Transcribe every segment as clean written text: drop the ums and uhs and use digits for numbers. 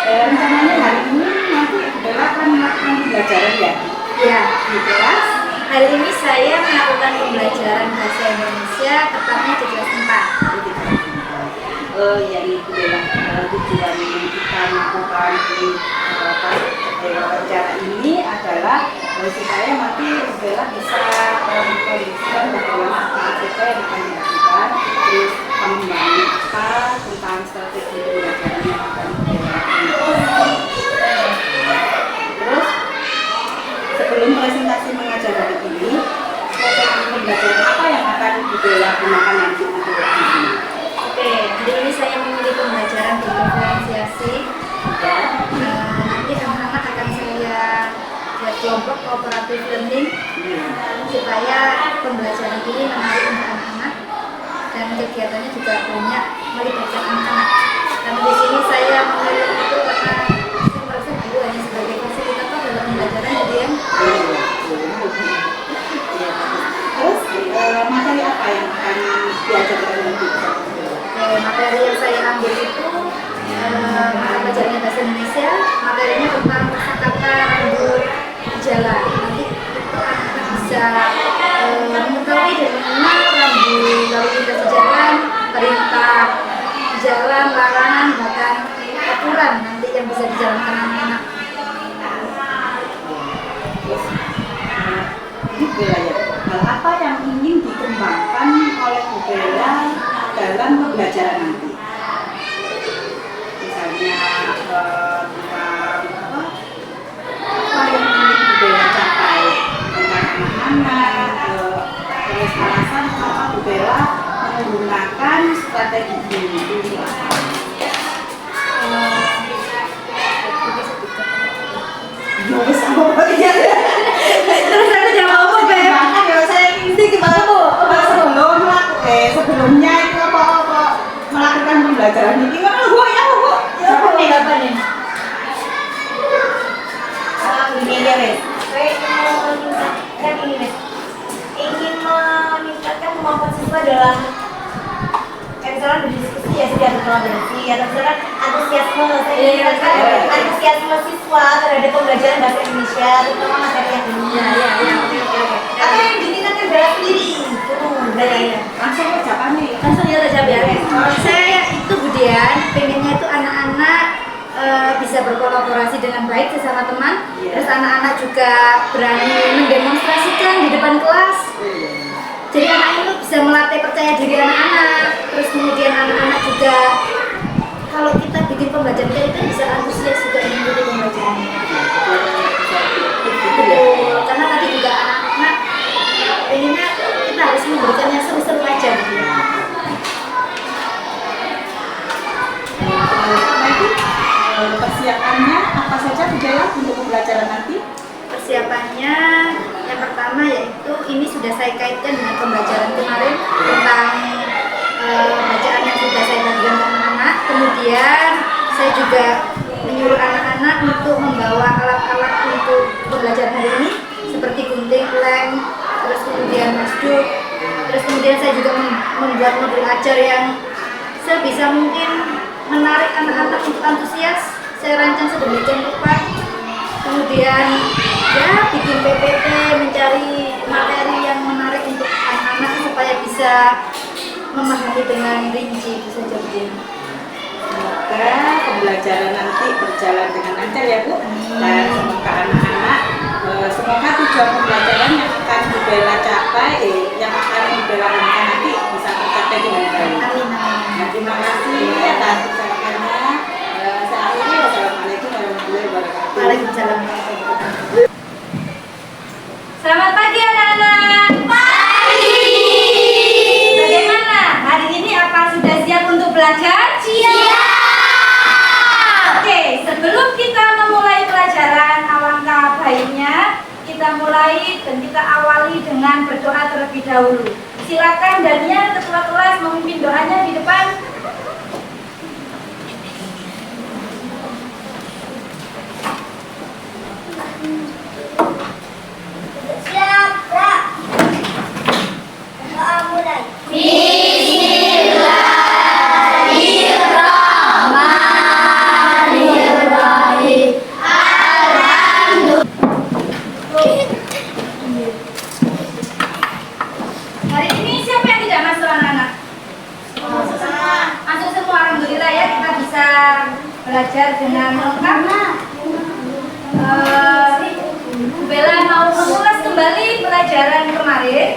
Rencananya hari ini nanti adalah akan melakukan pembelajaran ya? Ya, Di kelas? hari ini saya melakukan pembelajaran bahasa Indonesia tepatnya di kelas 4. Yang itu adalah tujuan kita melakukan wawancara ini adalah supaya nanti Bella bisa mengkondisikan bagaimana aktivitas yang akan dilakukan, terus pengembangan apa tentang strategi pembelajaran yang akan Bella lakukan. Terus sebelum presentasi mengajar hari ini, strategi pembelajaran apa yang akan Bella gunakan nanti untuk hari ini? Oke, hari ini saya memilih pembelajaran diferensiasi. Nanti anak-anak akan saya buat kelompok cooperative learning supaya pembelajaran ini menarik untuk anak-anak dan kegiatannya juga banyak melibatkan anak-anak. Dan di sini saya memilih itu karena saya merasa guru hanya sebagai fasilitator dalam pembelajaran jadi yang Terus materi apa yang akan diajarkan nanti? materi yang saya ambil itu mata pelajarannya bahasa Indonesia, materinya tentang kosakata rambut jalan. Nanti itu anak bisa mengetahui dan mengenal rambut lalu lintas di jalan, perintah di jalan, larangan, bahkan aturan nanti yang bisa dijalankan anak-anak. Ini Bella ya, hal apa yang ingin dikembangkan oleh Bu Bella dalam pembelajaran nanti? Misalnya tentang apa yang ingin Bu Bella capai tentang anak-anak, terus alasan kenapa Bu Bella menggunakan strategi ini. Terus apa ya? Terus aku jawab apa, Beb? Bahkan ya saya ini gimana Bu? Sebelumnya itu apa melakukan pembelajaran ini kan Bu ya Bu. Apa nih? Ini ya Wes. Saya ingin meningkatkan kemampuan siswa dalam misalnya berdiskusi ya sudah berkolaborasi atau misalnya antusiasme antusiasme siswa terhadap pembelajaran bahasa Indonesia terutama materi yang ini atau yang ditingkatkan Bella sendiri Langsung ucapannya ya. Langsung ya Rajab ya. Saya itu Budian, pengennya itu anak-anak bisa berkolaborasi dengan baik sesama teman. Terus anak-anak juga berani mendemonstrasikan di depan kelas. Jadi anak itu bisa melatih percaya diri anak-anak. Terus kemudian anak-anak juga kalau kita bikin pembelajaran kita bisa antusias juga mengikuti pembelajaran. Karena tadi juga anak-anak pengennya kita harus memberikan yang seru-seru aja gitu ya. Persiapannya apa saja Bu Bella untuk pembelajaran nanti? Persiapannya yang pertama yaitu ini sudah saya kaitkan dengan pembelajaran kemarin tentang bacaan yang sudah saya bagikan ke anak-anak. Kemudian saya juga menyuruh anak-anak untuk membawa alat-alat untuk pembelajaran hari ini seperti gunting, lem, terus kemudian masduk. Terus kemudian saya juga membuat modul ajar yang sebisa mungkin menarik anak-anak untuk antusias. Saya rancang sedemikian rupa. Kemudian ya bikin PPT, mencari materi yang menarik untuk anak-anak supaya bisa memahami dengan rinci itu saja Bu. Semoga pembelajaran nanti berjalan dengan lancar ya Bu. Dan semoga anak-anak semoga tujuan pembelajaran yang akan Bu Bella capai, yang akan Bu Bella lakukan nanti bisa tercapai dengan baik. Amin. Nah, terima kasih atas ucapannya. Saya akhiri, wassalamualaikum warahmatullahi wabarakatuh. Waalaikumsalam. Selamat pagi anak-anak. Pagi. Bagaimana? Hari ini apa sudah siap untuk belajar? Siap. Oke, sebelum kita memulai pelajaran, alangkah baiknya kita mulai dan kita awali dengan berdoa terlebih dahulu. Silakan Dania ketua kelas memimpin doanya di depan. Siap, Kak. Doa mulai. Bismillahirrahmanirrahim. pelajaran lengkap. Bu Bella mau mengulas kembali pelajaran kemarin.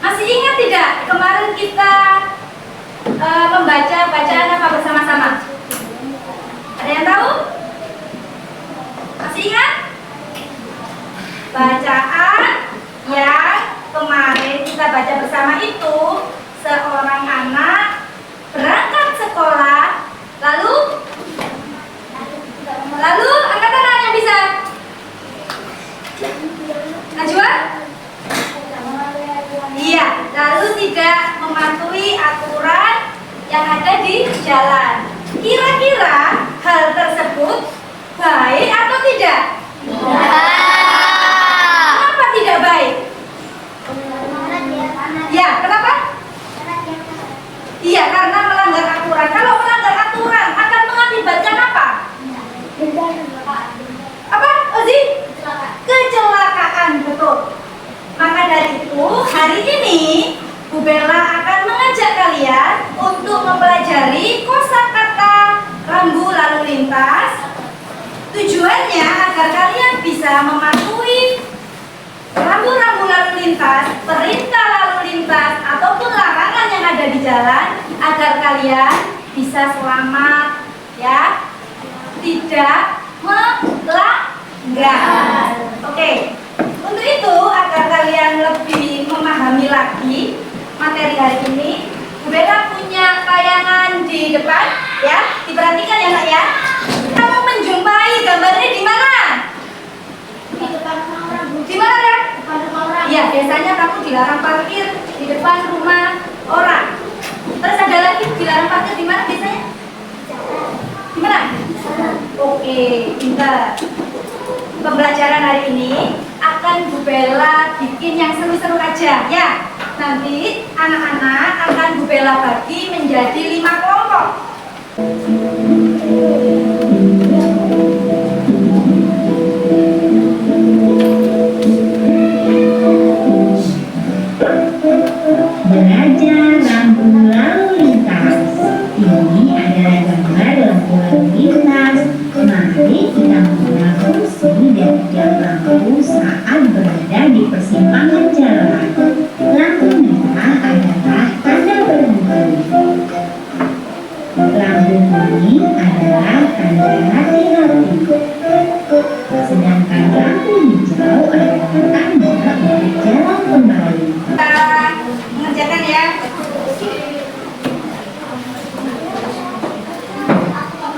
Masih ingat tidak kemarin kita membaca bacaan apa bersama-sama? Ada yang tahu? Masih ingat? Bacaan yang kemarin kita baca bersama itu, seorang anak berangkat sekolah, lalu angkat tangan yang bisa. Najwa? Iya, lalu tidak mematuhi aturan yang ada di jalan. Kira-kira hal tersebut baik atau tidak? Kenapa tidak baik? Ya, kenapa? Iya, karena melanggar aturan. Kalau melanggar aturan akan mengakibatkan apa? Apa, Ozi? Kecelakaan, betul. Maka dari itu, hari ini Bu Bella akan mengajak kalian untuk mempelajari kosakata rambu lalu lintas. Tujuannya agar kalian bisa mematuhi rambu-rambu lalu lintas, perintah lalu lintas, ataupun larangan yang ada di jalan, agar kalian bisa selamat, ya, tidak melanggar. Oke, untuk itu agar kalian lebih memahami lagi materi hari ini, Bu Bella punya tayangan di depan, ya, diperhatikan ya nak ya. Kamu menjumpai gambarnya di mana? Di depan rumah orang. Di mana ya? Depan rumah orang. Iya, biasanya kamu dilarang parkir di depan rumah orang. Terus ada lagi dilarang parkir di mana biasanya? Di mana? Oke, pintar. Pembelajaran hari ini akan Bu Bella bikin yang seru-seru aja, ya. Nanti anak-anak akan Bu Bella bagi menjadi 5 kelompok. Belajar rambu lalu lintas. Ini adalah gambar lampu lalu lintas. Mari kita menggunakan fungsi dari jam lampu saat berada di persimpangan jalan. Lampu merah adalah tanda berhenti. Lampu kuning adalah tanda hati-hati. Sedangkan lampu hijau adalah tanda untuk jalan kembali. Kita mengerjakan ya.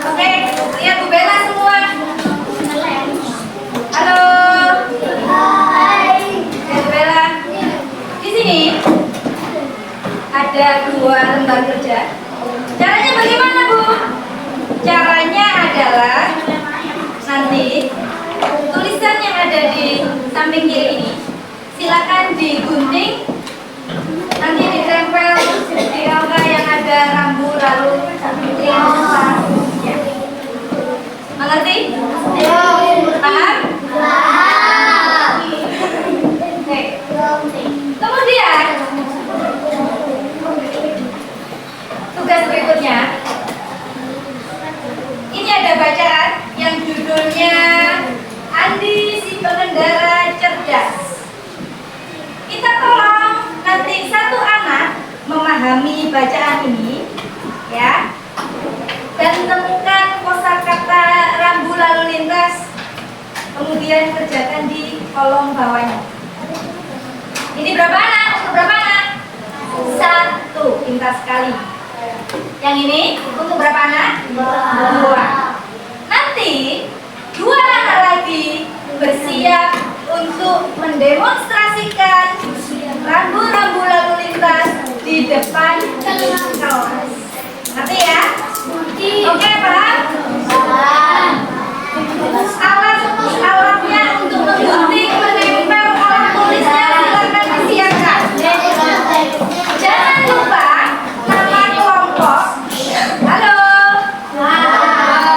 Oke, lihat Bu Bella semua. Halo. Ya Bu Bella. Di sini ada 2 lembar kerja. Caranya bagaimana Bu? Caranya adalah nanti tulisan yang ada di samping kiri ini silakan digunting, nanti ditempel di angka yang ada rambu lalu lintas. Ya. Mengerti? Paham? Oke. Kemudian tugas berikutnya, ini ada bacaan yang judulnya Andi si pengendara cerdas. Kita tolong nanti satu anak memahami bacaan ini, ya, dan temukan kosakata rambu lalu lintas, kemudian kerjakan di kolom bawahnya. Ini berapa anak? Untuk berapa anak? 1, pintar sekali. Yang ini untuk berapa anak? 2. Nanti 2 anak lagi bersiap untuk mendemonstrasikan rambu-rambu lalu lintas di depan kelas. Ngerti ya? Oke, paham? Alatnya untuk menggunting, menempel, alat tulisnya silakan disiapkan. Jangan lupa nama kelompok. Halo.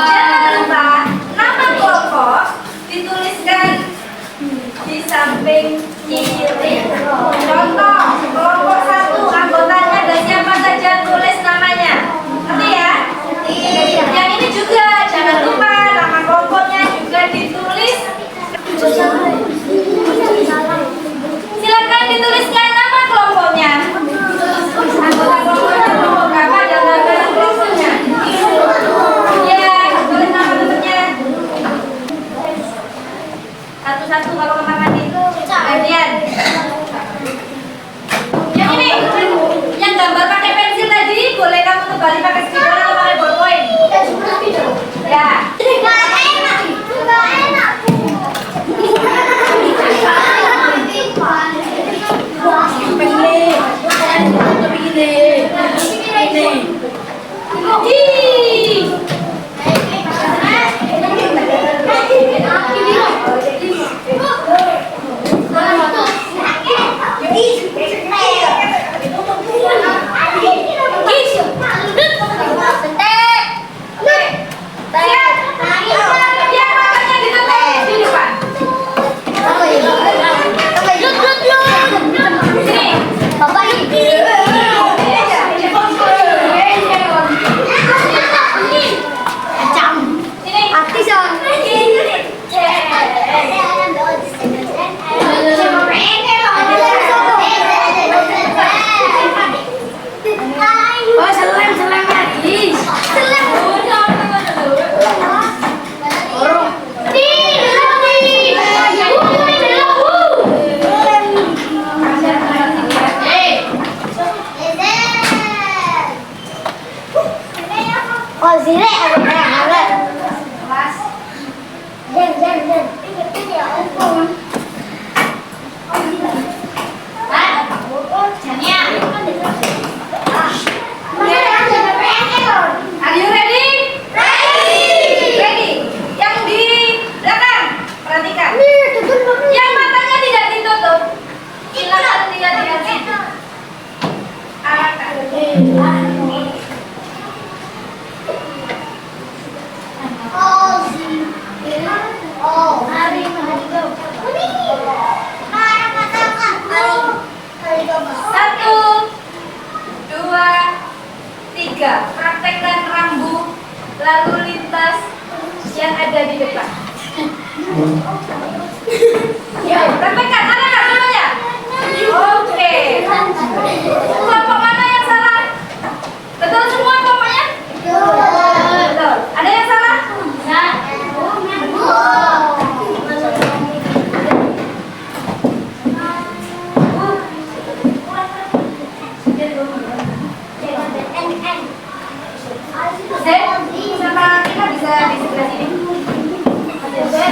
Jangan lupa nama kelompok dituliskan di samping kiri. Contoh, kelompok 1 anggotanya ada siapa saja, tulis namanya. Ngerti ya? Yang ini satu-satu. Kalau kamar mandi itu gantian. Yang ini, yang gambar pakai pensil tadi, boleh kamu kembali pakai spidol atau pakai ballpoint? Ya. Are you ready? Ready. Yang di belakang, perhatikan. Yang matanya tidak ditutup, silakan lihat-lihat. Arahkan. Satu, dua, tiga. Praktekkan rambu lalu lintas yang ada di depan. Ya, praktekkan. Ada dulu ya. Oke. Kelompok mana yang salah? Betul semua kelompoknya? Betul. Ada yang salah? Sama kita bisa di sebelah sini. Kita.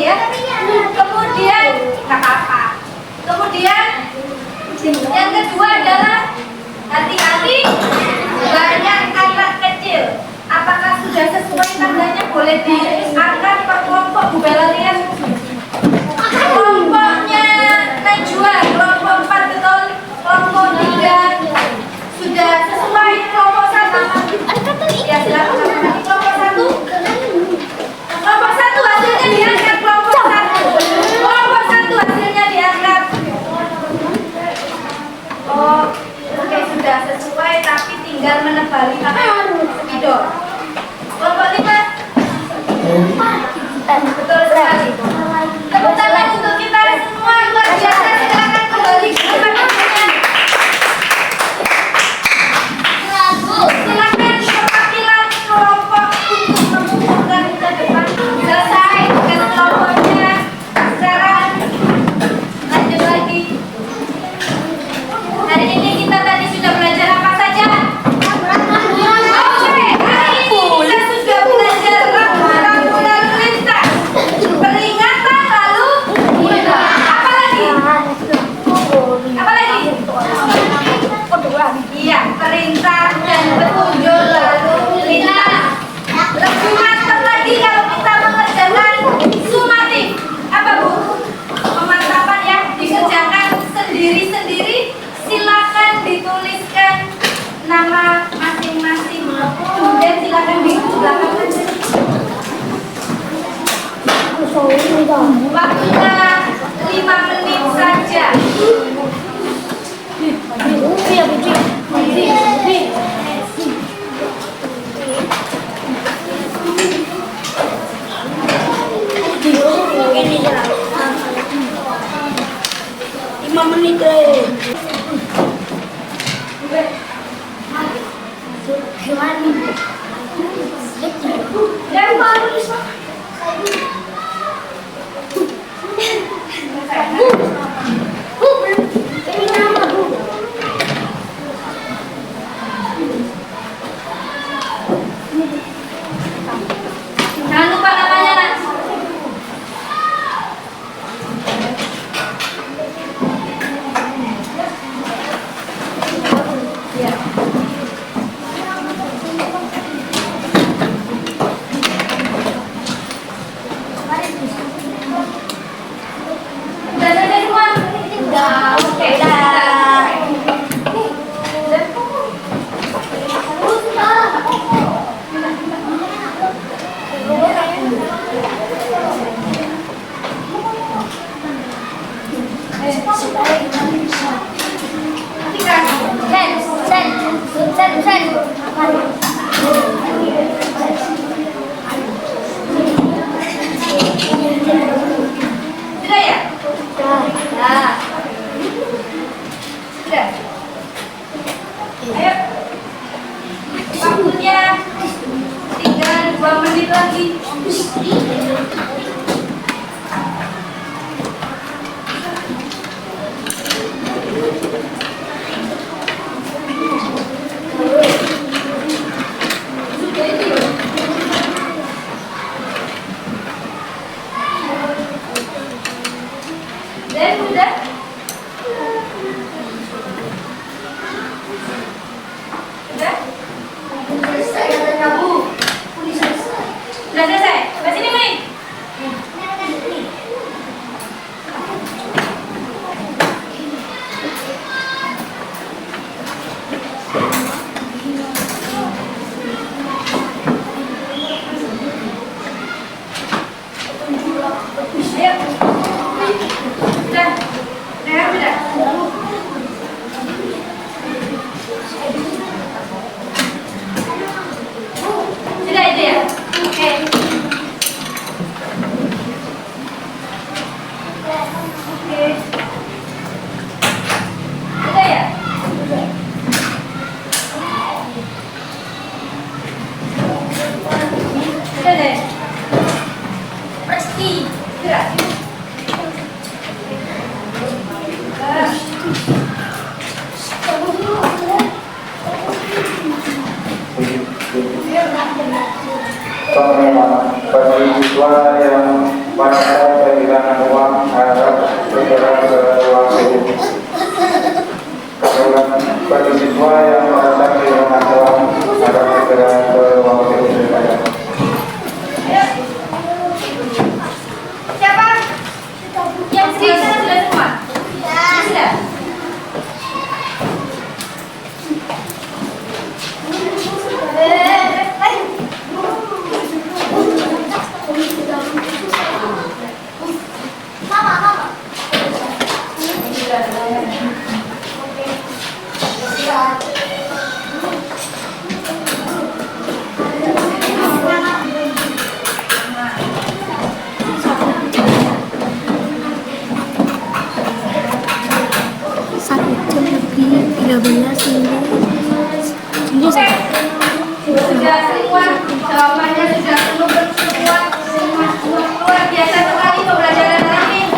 ya. Kemudian nggak apa-apa. Kemudian yang kedua adalah hati-hati banyak anak kecil. Apakah sudah sesuai tandanya? Boleh diangkat per kelompok Bu Bella lihat. Kelompoknya Najwa, kelompok 4 betul, kelompok 3 sudah sesuai, kelompok 1 ya silakan. Kelompok 1 hasilnya diangkat, kelompok 1 hasilnya diangkat. Oh, oke, sudah sesuai tapi tinggal menebali pakai spidol. Kelompok 5 betul sekali. Tepuk tangan untuk kita semua, luar biasa. Silakan kembali ke tempat-tempatnya. Silakan perwakilan kelompok untuk mengumpulkan ke depan. Selesai dengan kelompoknya. Sekarang lanjut lagi. Hari ini kita tadi sudah belajar apa saja? Oke, hari ini kita sudah belajar rambu lalu lintas, peringatan lalu apa lagi? Apa lagi? Iya, perintah dan petunjuk lalu lintas. Lebih mantap lagi kalau kita mengerjakan sumatif. Apa Bu? Pemantapan ya, dikerjakan sendiri-sendiri. Silakan dituliskan nama masing-masing. Kemudian silakan di belakang aja. Waktunya 5 menit saja. Jangan lupa namanya, Nak. Ya. Udah selesai semua? Udah. Oke, sudah ya? Sudah. Sudah. Ayo. Waktunya tinggal 2 menit lagi. Dan sudah. Sudah? Sudah selesai. Ke sini, Mei. Ayo. Sudah. Sudah, sudah. Sudah itu ya? Oke. Oke. Sudah ya? Sudah deh. Pasti. Gerak. Bagi siswa yang pada saat Sudah semua jawabannya sudah semua luar biasa sekali pembelajaran hari ini.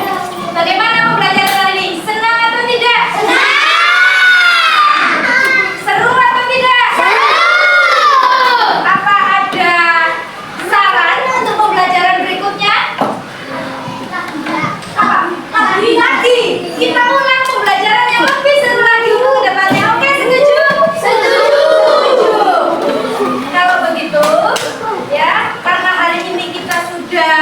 Bagaimana pembelajaran hari ini? Senang atau tidak? Senang. Seru atau tidak? Seru. Apa ada saran untuk pembelajaran berikutnya? Apa? Lagi. Kita ulang pembelajaran yang lebih seru lagi untuk kedepannya. Oke, setuju? Setuju. Kalau begitu, ya, karena hari ini kita sudah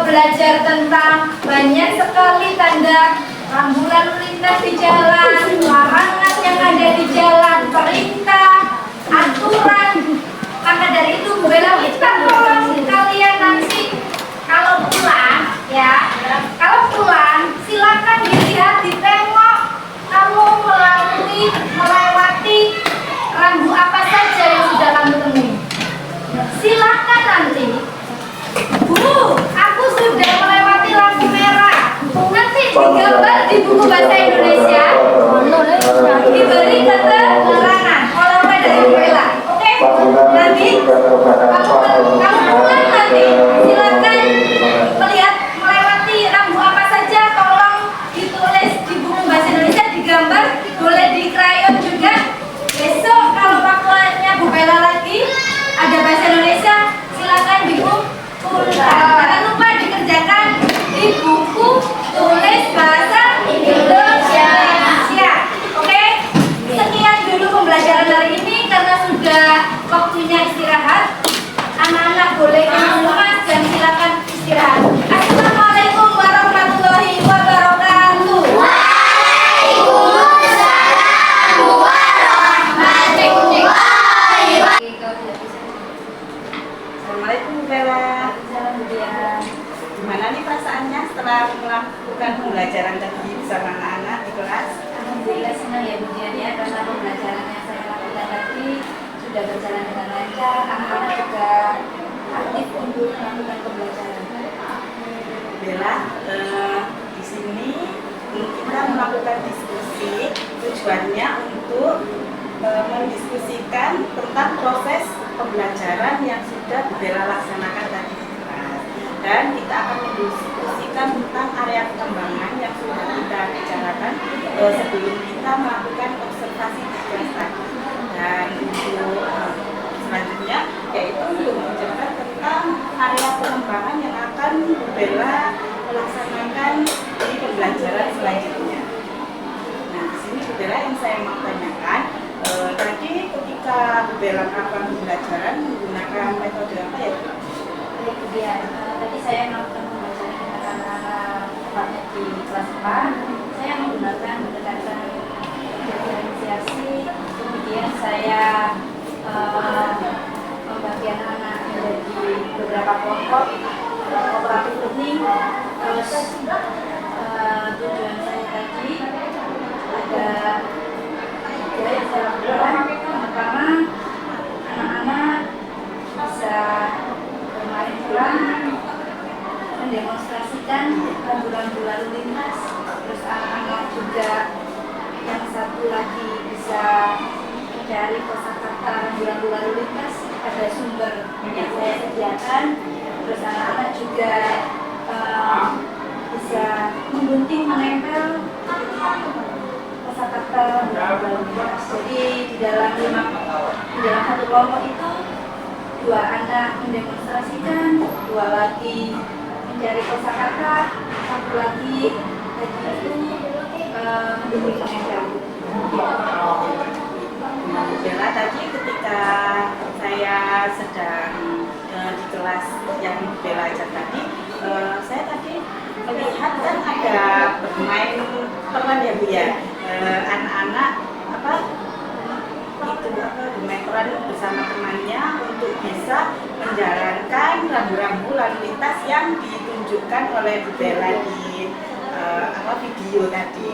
belajar tentang banyak sekali tanda rambu lalu lintas di jalan, larangan yang ada di jalan, perintah, aturan. Maka dari itu, Bu Bella minta tolong kalian nanti kalau pulang, ya, kalau pulang silakan dilihat, ditengok kamu melewati rambu apa saja yang sudah kamu temui. Silakan nanti, Bu, aku sudah melewati lampu merah. Nanti digambar di buku bahasa Indonesia, diberi keterangan oleh dari Bu Bella. Oke? Nanti kamu pulang nanti silakan melihat melewati rambu apa saja, tolong ditulis di buku bahasa Indonesia, digambar, boleh di krayon juga. Besok kalau waktunya Bu Bella lagi ada bahasa Indonesia, silakan jangan lupa dikerjakan di buku tulis bahasa Indonesia. Oke? Sekian dulu pembelajaran hari ini karena sudah waktunya istirahat. Anak-anak boleh kemas dan silakan istirahat. Assalamualaikum warahmatullahi wabarakatuh. Assalamualaikum Bu Bella. Gimana nih perasaannya setelah melakukan pembelajaran tadi bersama anak-anak di kelas? Alhamdulillah senang ya Bu Dian ya, karena pembelajaran yang saya lakukan tadi sudah berjalan dengan lancar. Anak-anak juga aktif untuk melakukan pembelajaran. Bella, di sini kita melakukan diskusi, tujuannya untuk mendiskusikan tentang proses pembelajaran yang sudah Bu Bella laksanakan tadi di kelas. Dan kita akan mendiskusikan tentang area pengembangan yang sudah kita bicarakan sebelum kita melakukan observasi di kelas tadi. Dan untuk selanjutnya yaitu untuk menjelaskan tentang area pengembangan yang akan Bu Bella laksanakan di pembelajaran selanjutnya. Nah, di sini Bu Bella yang saya mau tanyakan, tadi ketika Bu Bella melakukan pembelajaran menggunakan metode apa ya Bu? Baik, dia tadi saya melakukan pembelajaran dengan anak-anak tepatnya di kelas 4. Saya menggunakan pendekatan diferensiasi, kemudian saya membagi anak-anak menjadi beberapa kelompok cooperative learning. Terus tujuan saya tadi ada tiga yang saya lakukan. Yang pertama, anak-anak bisa bermain bola, mendemonstrasikan rambu-rambu lalu lintas. Terus anak-anak juga yang satu lagi bisa mencari kosakata rambu-rambu lalu lintas pada sumber yang saya sediakan. Terus anak-anak juga bisa menggunting, menempel kosakata rambu-rambu lalu lintas. Jadi di dalam satu kelompok itu 2 anak mendemonstrasikan, 2 lagi mencari kosakata, 1 lagi itu menggunting, menempel. Bu Bella, tadi ketika saya sedang di kelas yang Bu Bella ajak tadi, saya tadi melihat kan ada bermain peran ya Bu ya, anak-anak bermain peran bersama temannya untuk bisa menjalankan rambu-rambu lalu lintas yang ditunjukkan oleh Bu Bella di video tadi.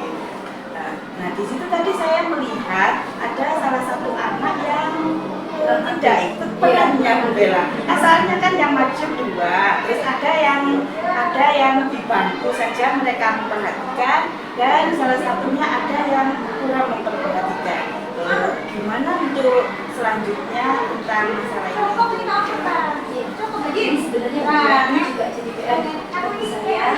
Nah di situ tadi saya melihat ada salah satu anak yang tidak ikut perannya Bu Bella. Asalnya kan yang maju 2, terus ada yang di bangku saja mereka memperhatikan, dan salah satunya ada yang kurang memperhatikan. Gimana untuk selanjutnya tentang masalah ini? Begini sebenarnya ini juga jadi PR bagi saya.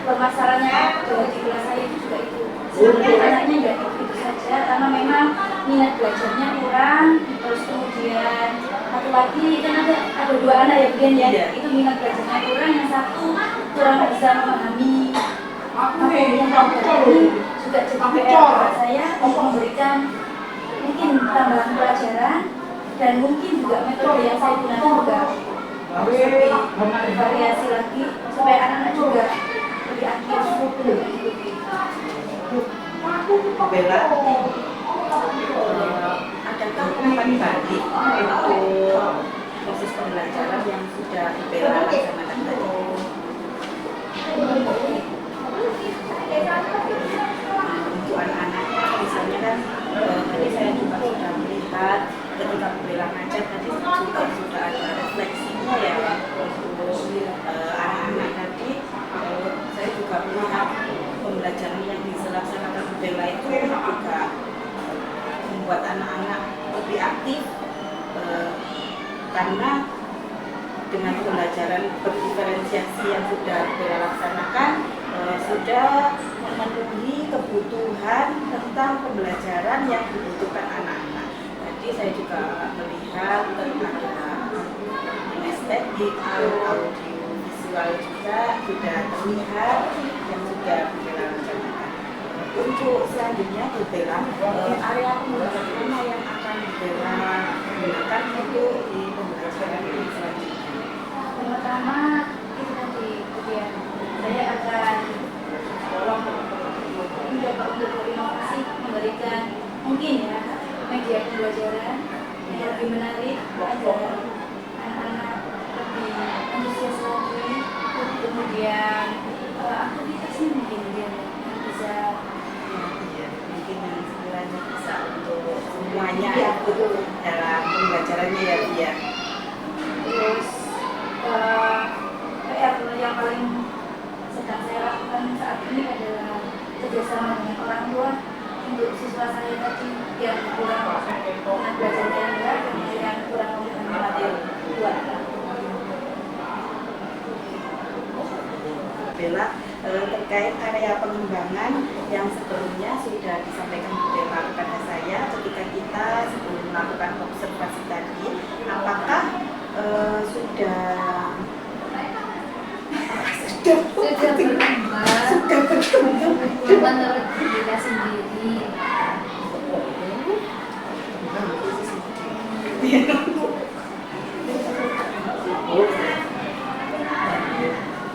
Permasalahannya di kelas saya itu juga itu. Sebenarnya anaknya nggak itu saja, karena memang minat belajarnya kurang. Terus kemudian satu lagi kan ada 2 anak ya Bian ya, Iya. itu minat belajarnya kurang. Yang satu kurang bisa memahami materi yang dipelajari, juga jadi PR buat saya untuk memberikan mungkin tambahan pelajaran, dan mungkin juga metode yang saya gunakan juga harus lebih bervariasi lagi supaya anak-anak juga lebih aktif untuk mengikuti. Bu Bella, adakah umpan balik untuk proses pembelajaran yang sudah Bu Bella laksanakan tadi? Untuk anak-anaknya misalnya kan tadi saya juga sudah melihat ketika Bu Bella ngajar tadi juga sudah ada refleksinya ya untuk anak-anak tadi. Saya juga melihat pembelajaran yang dilaksanakan Bu Bella itu juga membuat anak-anak lebih aktif karena dengan pembelajaran berdiferensiasi yang sudah Bu Bella laksanakan sudah memenuhi kebutuhan tentang pembelajaran yang dibutuhkan anak-anak. Jadi saya juga melihat ada estetik, audio visual juga sudah terlihat yang sudah Bu Bella laksanakan. Untuk selanjutnya Bu Bella, area pembelajaran mana yang akan Bu Bella gunakan untuk di pembelajaran ini selanjutnya? Yang pertama itu tadi kemudian saya akan mencoba untuk berinovasi, memberikan mungkin ya media pembelajaran yang lebih menarik agar anak-anak lebih antusias lagi. Kemudian aktivitasnya mungkin yang bisa Mungkin yang sekiranya bisa untuk semuanya Iya, ikut dalam pembelajarannya ya Bu ya. terus PR yang paling sedang saya lakukan saat ini adalah kerjasama dengan orang tua untuk siswa saya tadi yang kurang minat belajarnya rendah dan yang kurang memahami materi buat Bella, terkait area pengembangan yang sebelumnya sudah disampaikan Bu Bella kepada saya ketika kita sebelum melakukan observasi tadi, apakah sudah berkembang menurut kita sendiri.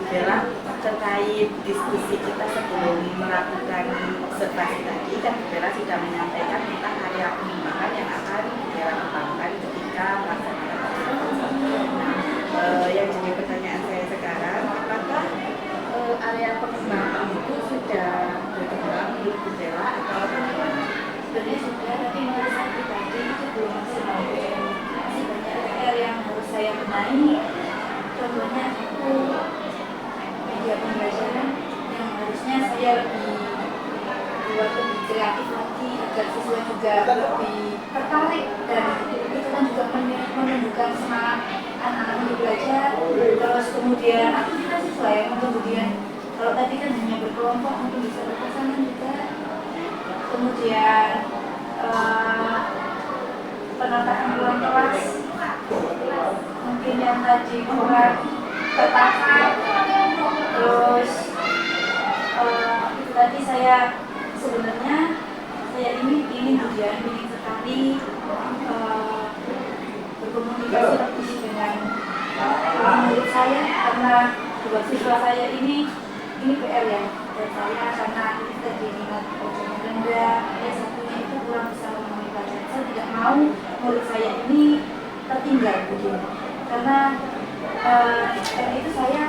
Bella, terkait diskusi kita sebelum melakukan observasi tadi kan Bu Bella sudah menyampaikan tentang area pengembangan yang akan Bu Bella kembangkan ketika melaksanakan observasi. Nah, yang jadi pertanyaan saya sekarang, apakah area pengembangan itu sudah berkembang di Bu Bella atau bagaimana? sebenarnya sudah, tapi menurut saya pribadi itu belum maksimal. Masih banyak PR yang harus saya benahi. Contohnya itu media pembelajaran yang harusnya saya buat lebih kreatif lagi agar siswa juga lebih tertarik, dan itu kan juga menunjukkan semangat anak-anak untuk belajar. Terus kemudian aktivitas siswa yang kemudian kalau tadi kan hanya berkelompok mungkin bisa berpasangan juga. Kemudian penataan ruang kelas mungkin yang tadi kurang tertata. Terus itu tadi saya sebenarnya ingin sekali berkomunikasi lebih dengan murid saya, karena buat siswa saya ini PR ya dan saya, karena ini tadi minat belajarnya rendah, satunya itu kurang bisa memahami pelajaran. Saya tidak mau murid saya ini tertinggal begini, karena itu saya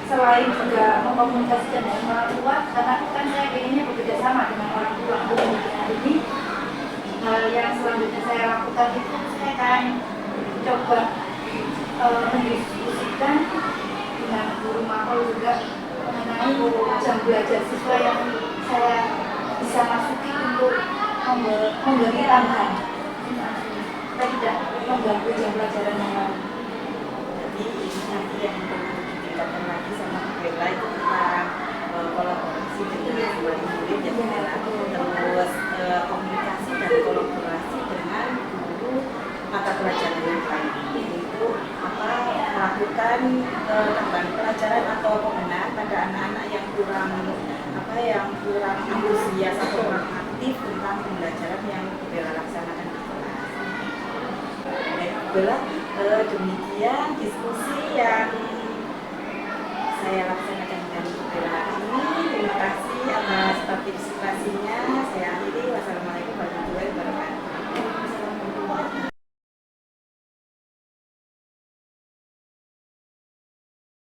selain juga mengkomunikasikan dengan orang tua, karena kan saya pengennya bekerja sama dengan orang tua mencoba mendiskusikan dengan guru Mapel juga mengenai jam belajar siswa yang saya bisa masuki untuk memberi tambahan. Kita tidak mengganggu jam pelajaran yang lain. Jadi ini nanti yang perlu ditingkatkan lagi sama Bu Bella itu tentang kolaborasi dengan murid ya Bu Bella. Terus komunikasi dan kolaborasi dengan guru mata pelajaran yang lain untuk melakukan tambahan pelajaran atau pembenahan pada anak-anak yang kurang antusias atau kurang aktif tentang pembelajaran yang Bu Bella laksanakan di kelas. Baik, demikian diskusi yang saya laksanakan dengan Bu Bella hari ini. Terima kasih atas partisipasinya. Saya akhiri. Wassalamualaikum